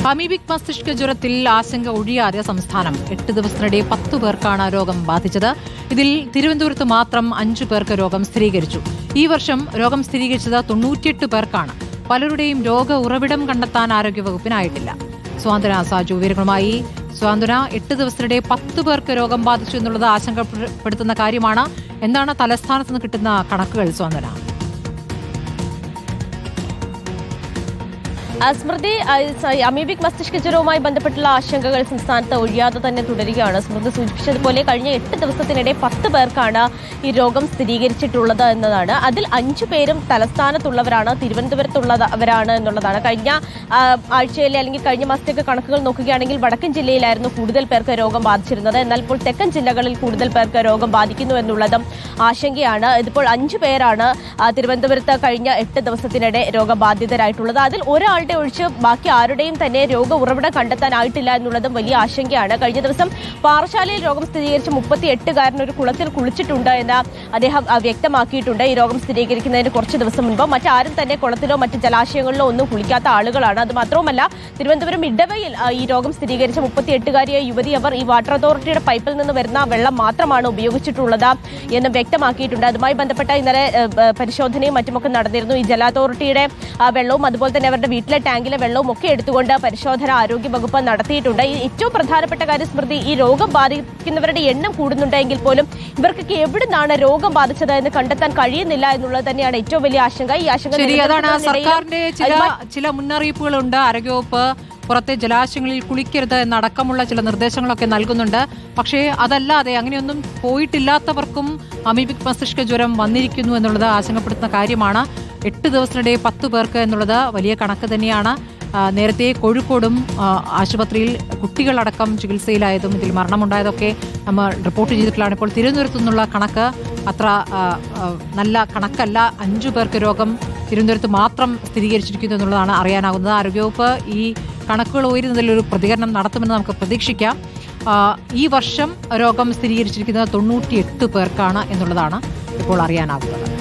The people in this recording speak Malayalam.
അമീബിക് മസ്തിഷ്ക ജ്വരത്തിൽ ആശങ്ക ഒഴിയാതെ സംസ്ഥാനം 8 ദിവസത്തിനിടെ 10 പേർക്കാണ് രോഗം ബാധിച്ചത്. ഇതിൽ തിരുവനന്തപുരത്ത് മാത്രം 5 പേർക്ക് രോഗം സ്ഥിരീകരിച്ചു. ഈ വർഷം രോഗം സ്ഥിരീകരിച്ചത് 98 പേർക്കാണ്. പലരുടെയും രോഗ ഉറവിടം കണ്ടെത്താൻ ആരോഗ്യവകുപ്പിനായിട്ടില്ല. സ്വാന്തന സാജു വിവരങ്ങളുമായി. സ്വാന്തന, 8 ദിവസത്തിനിടെ 10 പേർക്ക് രോഗം ബാധിച്ചു എന്നുള്ളത് ആശങ്കപ്പെടുത്തുന്ന കാര്യമാണ്. എന്താണ് തലസ്ഥാനത്ത് നിന്ന് കിട്ടുന്ന കണക്കുകൾ, സ്വാന്തന? സ്മൃതി, അമീബിക് മസ്തിഷ്ക ജ്വരവുമായി ബന്ധപ്പെട്ടുള്ള ആശങ്കകൾ സംസ്ഥാനത്ത് ഒഴിയാതെ തന്നെ തുടരുകയാണ്. സ്മൃതി സൂചിപ്പിച്ചതുപോലെ കഴിഞ്ഞ 8 ദിവസത്തിനിടെ 10 പേർക്കാണ് ഈ രോഗം സ്ഥിരീകരിച്ചിട്ടുള്ളത് എന്നതാണ്. അതിൽ 5 പേരും തലസ്ഥാനത്തുള്ളവരാണ്, തിരുവനന്തപുരത്തുള്ളവരാണ് എന്നുള്ളതാണ്. കഴിഞ്ഞ ആഴ്ചയിലെ അല്ലെങ്കിൽ കഴിഞ്ഞ മാസത്തേക്ക് കണക്കുകൾ നോക്കുകയാണെങ്കിൽ വടക്കൻ ജില്ലയിലായിരുന്നു കൂടുതൽ പേർക്ക് രോഗം ബാധിച്ചിരുന്നത്. എന്നാൽ ഇപ്പോൾ തെക്കൻ ജില്ലകളിൽ കൂടുതൽ പേർക്ക് രോഗം ബാധിക്കുന്നു എന്നുള്ളതും ആശങ്കയാണ്. ഇതിപ്പോൾ 5 പേരാണ് തിരുവനന്തപുരത്ത് കഴിഞ്ഞ 8 ദിവസത്തിനിടെ രോഗബാധിതരായിട്ടുള്ളത്. അതിൽ ഒരാളുടെ ഒഴിച്ച് ബാക്കി ആരുടെയും തന്നെ രോഗ ഉറവിടം കണ്ടെത്താനായിട്ടില്ല എന്നുള്ളതും വലിയ ആശങ്കയാണ്. കഴിഞ്ഞ ദിവസം പാറശാലയിൽ രോഗം സ്ഥിരീകരിച്ച 38-കാരൻ ഒരു കുളത്തിൽ കുളിച്ചിട്ടുണ്ട് എന്ന് അദ്ദേഹം വ്യക്തമാക്കിയിട്ടുണ്ട്. ഈ രോഗം സ്ഥിരീകരിക്കുന്നതിന് കുറച്ച് ദിവസം മുൻപ് മറ്റാരും തന്നെ കുളത്തിലോ മറ്റ് ജലാശയങ്ങളിലോ ഒന്നും കുളിക്കാത്ത ആളുകളാണ്. അത് മാത്രവുമല്ല, തിരുവനന്തപുരം ഇടവയിൽ ഈ രോഗം സ്ഥിരീകരിച്ച 38-കാരിയായ യുവതി അവർ ഈ വാട്ടർ അതോറിറ്റിയുടെ പൈപ്പിൽ നിന്ന് വരുന്ന വെള്ളം മാത്രമാണ് ഉപയോഗിച്ചിട്ടുള്ളത് എന്ന് വ്യക്തമാക്കിയിട്ടുണ്ട്. അതുമായി ബന്ധപ്പെട്ട ഇന്നലെ പരിശോധനയും മറ്റുമൊക്കെ നടന്നിരുന്നു. ഈ ജല അതോറിറ്റിയുടെ വെള്ളവും അതുപോലെ തന്നെ അവരുടെ വീട്ടിലെ ടാങ്കിലെ വെള്ളവും ഒക്കെ എടുത്തുകൊണ്ട് പരിശോധന ആരോഗ്യ വകുപ്പ് നടത്തിയിട്ടുണ്ട്. ഏറ്റവും പ്രധാനപ്പെട്ട കാര്യം സ്മൃതി, ഈ രോഗം ബാധിക്കുന്നവരുടെ എണ്ണം കൂടുന്നുണ്ടെങ്കിൽ പോലും ഇവർക്കൊക്കെ എവിടുന്നാണ് രോഗം ബാധിച്ചത് എന്ന് കണ്ടെത്താൻ കഴിയുന്നില്ല എന്നുള്ളത് തന്നെയാണ് ഏറ്റവും വലിയ ആശങ്ക. ഈ ആശങ്ക സർക്കാരിന്റെ ചില മുന്നറിയിപ്പുകളുണ്ട്. ആരോഗ്യവകുപ്പ് പുറത്തെ ജലാശയങ്ങളിൽ കുളിക്കരുത് എന്നടക്കമുള്ള ചില നിർദ്ദേശങ്ങളൊക്കെ നൽകുന്നുണ്ട്. പക്ഷേ അതല്ലാതെ അങ്ങനെയൊന്നും പോയിട്ടില്ലാത്തവർക്കും അമീബിക് മസ്തിഷ്ക ജ്വരം വന്നിരിക്കുന്നു എന്നുള്ളത് ആശങ്കപ്പെടുത്തുന്ന കാര്യമാണ്. 8 ദിവസത്തിനിടെ 10 പേർക്ക് എന്നുള്ളത് വലിയ കണക്ക് തന്നെയാണ്. നേരത്തെ കോഴിക്കോടും ആശുപത്രിയിൽ കുട്ടികളടക്കം ചികിത്സയിലായതും ഇതിൽ മരണമുണ്ടായതൊക്കെ നമ്മൾ റിപ്പോർട്ട് ചെയ്തിട്ടുള്ളതാണ്. ഇപ്പോൾ തിരുവനന്തപുരത്തു നിന്നുള്ള കണക്ക് അത്ര നല്ല കണക്കല്ല. 5 പേർക്ക് രോഗം തിരുവനന്തപുരത്ത് മാത്രം സ്ഥിരീകരിച്ചിരിക്കുന്നു എന്നുള്ളതാണ് അറിയാനാകുന്നത്. ആരോഗ്യവകുപ്പ് ഈ കണക്കുകൾ ഉയരുന്നതിൽ ഒരു പ്രതികരണം നടത്തുമെന്ന് നമുക്ക് പ്രതീക്ഷിക്കാം. ഈ വർഷം രോഗം സ്ഥിരീകരിച്ചിരിക്കുന്നത് 98 പേർക്കാണ് എന്നുള്ളതാണ് ഇപ്പോൾ അറിയാനാകുന്നത്.